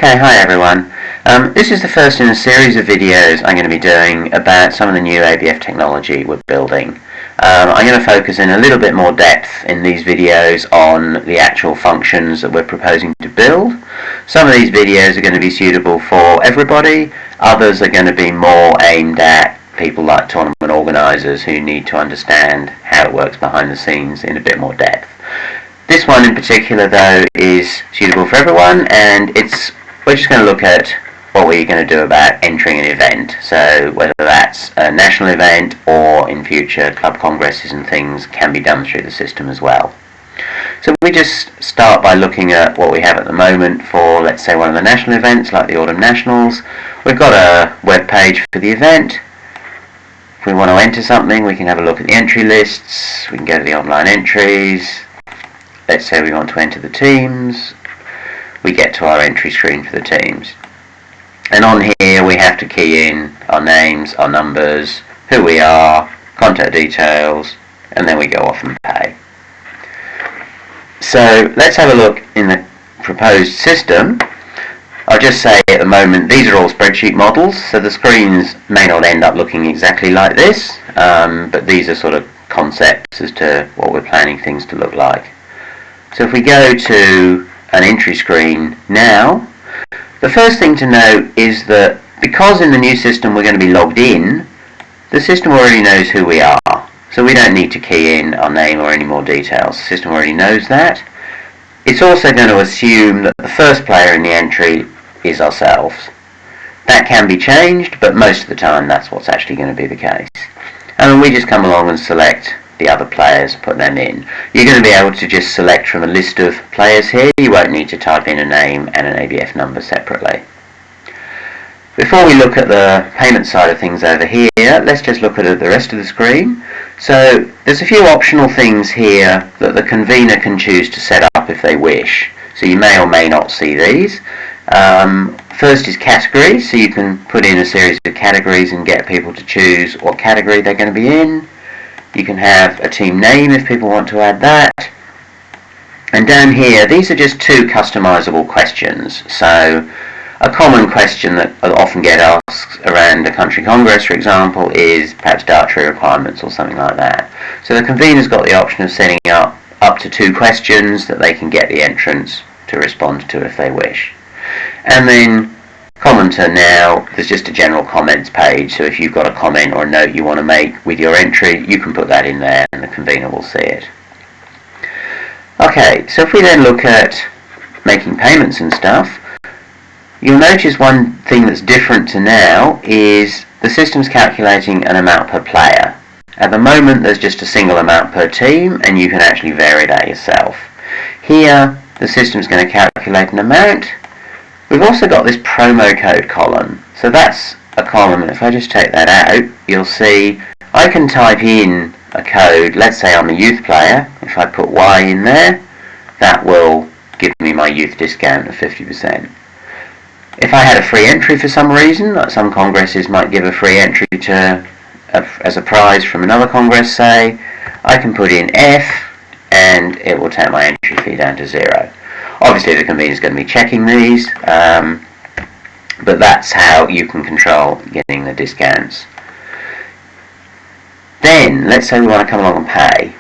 Okay, hi everyone. This is the first in a series of videos I'm going to be doing about some of the new ABF technology we're building. I'm going to focus in a little bit more depth in these videos on the actual functions that we're proposing to build. Some of these videos are going to be suitable for everybody, others are going to be more aimed at people like tournament organisers who need to understand how it works behind the scenes in a bit more depth. This one in particular though is suitable for everyone, and we're just going to look at what we're going to do about entering an event. So whether that's a national event or in future club congresses and things can be done through the system as well. So we just start by looking at what we have at the moment for, let's say, one of the national events like the Autumn Nationals. We've got a web page for the event. If we want to enter something, we can have a look at the entry lists. We can go to the online entries. Let's say we want to enter the teams. We get to our entry screen for the teams. And on here we have to key in our names, our numbers, who we are, contact details, and then we go off and pay. So let's have a look in the proposed system. I'll just say at the moment these are all spreadsheet models, so the screens may not end up looking exactly like this, but these are sort of concepts as to what we're planning things to look like. So if we go to an entry screen now, the first thing to note is that because in the new system we're going to be logged in, the system already knows who we are. So we don't need to key in our name or any more details. The system already knows that. It's also going to assume that the first player in the entry is ourselves. That can be changed, but most of the time that's what's actually going to be the case. And then we just come along and select the other players, put them in. You're going to be able to just select from a list of players here. You won't need to type in a name and an ABF number separately. Before we look at the payment side of things over here, let's just look at the rest of the screen. So there's a few optional things here that the convener can choose to set up if they wish. So you may or may not see these. First is categories, so you can put in a series of categories and get people to choose what category they're going to be in. You can have a team name if people want to add that. And down here, these are just two customizable questions. So a common question that I often get asked around a country congress, for example, is perhaps dietary requirements or something like that. So the convener's got the option of setting up to two questions that they can get the entrants to respond to if they wish. And then commenter now, there's just a general comments page, so if you've got a comment or a note you want to make with your entry, you can put that in there and the convener will see it. Okay, so if we then look at making payments and stuff, you'll notice one thing that's different to now is the system's calculating an amount per player. At the moment there's just a single amount per team and you can actually vary that yourself. Here the system's going to calculate an amount. We've also got this promo code column, so that's a column, and if I just take that out, you'll see I can type in a code. Let's say I'm a youth player. If I put Y in there, that will give me my youth discount of 50%. If I had a free entry for some reason, like some congresses might give a free entry as a prize from another congress, say, I can put in F and it will take my entry fee down to 0. Obviously the convener is going to be checking these, but that's how you can control getting the discounts. Then, let's say we want to come along and pay.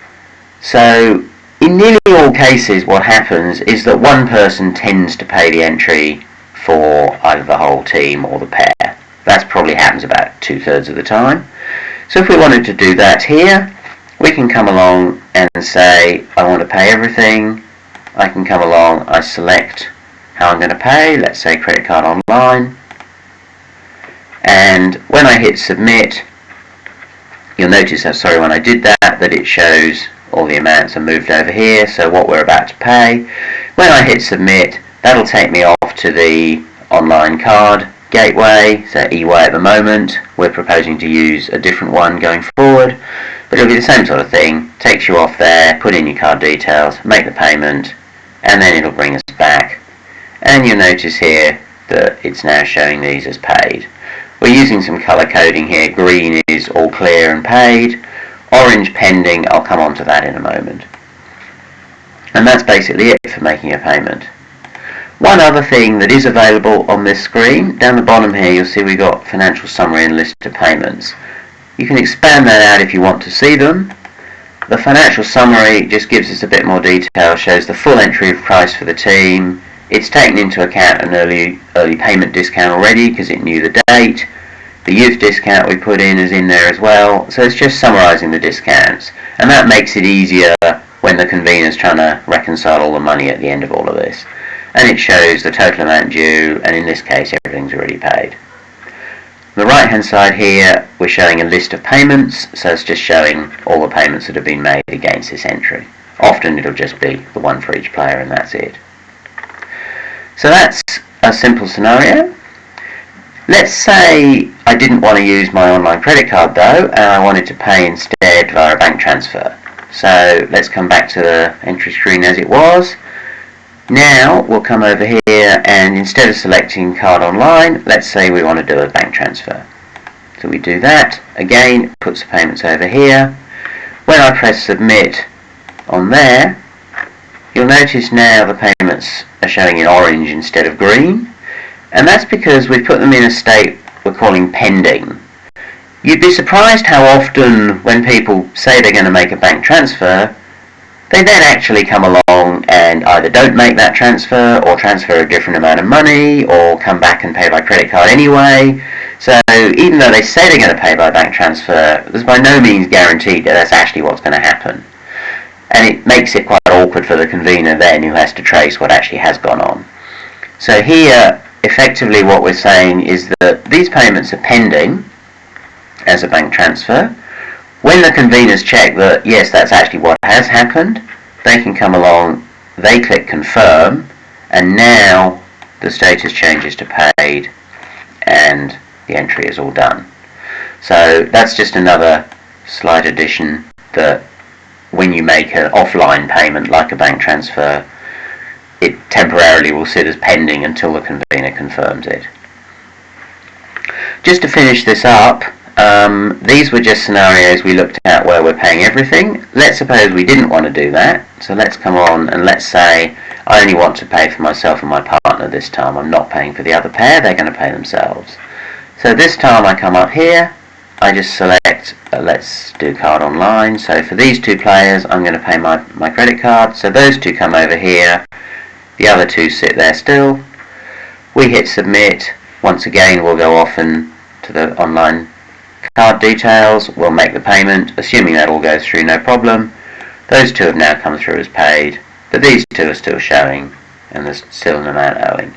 So, in nearly all cases what happens is that one person tends to pay the entry for either the whole team or the pair. That probably happens about 2/3 of the time. So if we wanted to do that here, we can come along and say, I want to pay everything. I can come along, I select how I'm going to pay, let's say credit card online, and when I hit submit, you'll notice, when I did that it shows all the amounts are moved over here, so what we're about to pay. When I hit submit, that'll take me off to the online card gateway, so EY at the moment. We're proposing to use a different one going forward, but it'll be the same sort of thing, takes you off there, put in your card details, make the payment, and then it'll bring us back, and you'll notice here that it's now showing these as paid. We're using some colour coding here. Green is all clear and paid, orange pending. I'll come on to that in a moment. And that's basically it for making a payment. One other thing that is available on this screen, down the bottom here you'll see we've got financial summary and list of payments. You can expand that out if you want to see them. The financial summary just gives us a bit more detail, shows the full entry of price for the team. It's taken into account an early payment discount already because it knew the date. The youth discount we put in is in there as well, so it's just summarising the discounts, and that makes it easier when the convener's trying to reconcile all the money at the end of all of this. And it shows the total amount due, and in this case everything's already paid. On the right hand side here we're showing a list of payments, so it's just showing all the payments that have been made against this entry. Often it'll just be the one for each player and that's it. So that's a simple scenario. Let's say I didn't want to use my online credit card though, and I wanted to pay instead via a bank transfer. So let's come back to the entry screen as it was. Now we'll come over here, and instead of selecting card online, let's say we want to do a bank transfer. So we do that. Again, it puts the payments over here. When I press submit on there, you'll notice now the payments are showing in orange instead of green, and that's because we've put them in a state we're calling pending. You'd be surprised how often when people say they're going to make a bank transfer, they then actually come along and either don't make that transfer or transfer a different amount of money or come back and pay by credit card anyway. So even though they say they're going to pay by bank transfer, there's by no means guaranteed that that's actually what's going to happen. And it makes it quite awkward for the convener then, who has to trace what actually has gone on. So here, effectively what we're saying is that these payments are pending as a bank transfer. When the conveners check that yes, that's actually what has happened, they can come along, they click confirm, and now the status changes to paid and the entry is all done. So that's just another slight addition, that when you make an offline payment like a bank transfer, it temporarily will sit as pending until the convener confirms it. Just to finish this up, these were just scenarios we looked at where we're paying everything. Let's suppose we didn't want to do that. So let's come on and let's say I only want to pay for myself and my partner this time. I'm not paying for the other pair, they're going to pay themselves. So this time I come up here, I just select let's do card online. So for these two players I'm going to pay my credit card. So those two come over here, the other two sit there still. We hit submit. Once again we'll go off and to the online card details, we'll make the payment, assuming that all goes through no problem. Those two have now come through as paid, but these two are still showing and there's still an amount owing.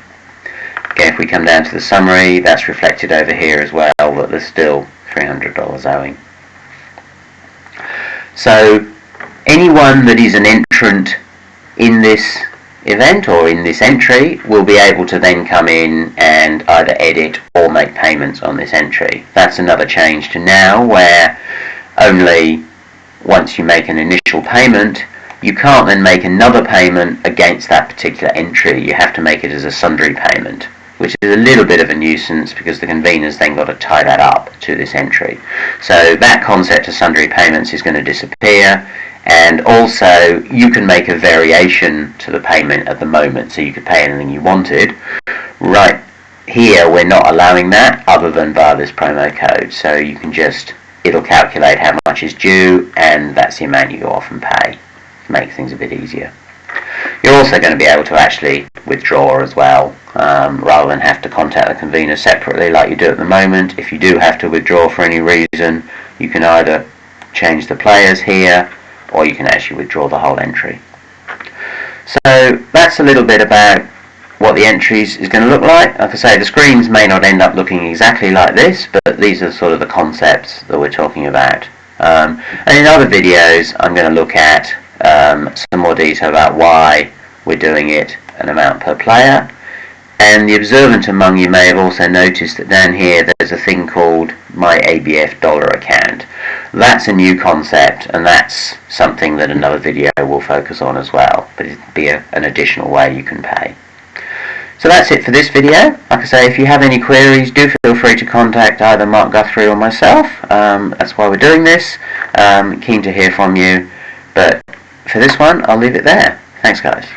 Again, if we come down to the summary, that's reflected over here as well, that there's still $300 owing. So anyone that is an entrant in this event or in this entry will be able to then come in and either edit or make payments on this entry. That's another change to now, where only once you make an initial payment you can't then make another payment against that particular entry. You have to make it as a sundry payment, which is a little bit of a nuisance because the convener's then got to tie that up to this entry. So that concept of sundry payments is going to disappear. And also you can make a variation to the payment at the moment, so you could pay anything you wanted. Right here we're not allowing that other than via this promo code, so you can just, it'll calculate how much is due and that's the amount you go off and pay to make things a bit easier. You're also going to be able to actually withdraw as well, rather than have to contact the convener separately like you do at the moment. If you do have to withdraw for any reason, you can either change the players here or you can actually withdraw the whole entry. So that's a little bit about what the entries is going to look like. Like I say, the screens may not end up looking exactly like this, but these are sort of the concepts that we're talking about. And in other videos I'm going to look at some more detail about why we're doing it an amount per player. And the observant among you may have also noticed that down here there's a thing called My ABF Dollar Account. That's a new concept, and that's something that another video will focus on as well, but it'll be an additional way you can pay. So that's it for this video. Like I say, if you have any queries, do feel free to contact either Mark Guthrie or myself. That's why we're doing this. Keen to hear from you, but for this one I'll leave it there. Thanks guys.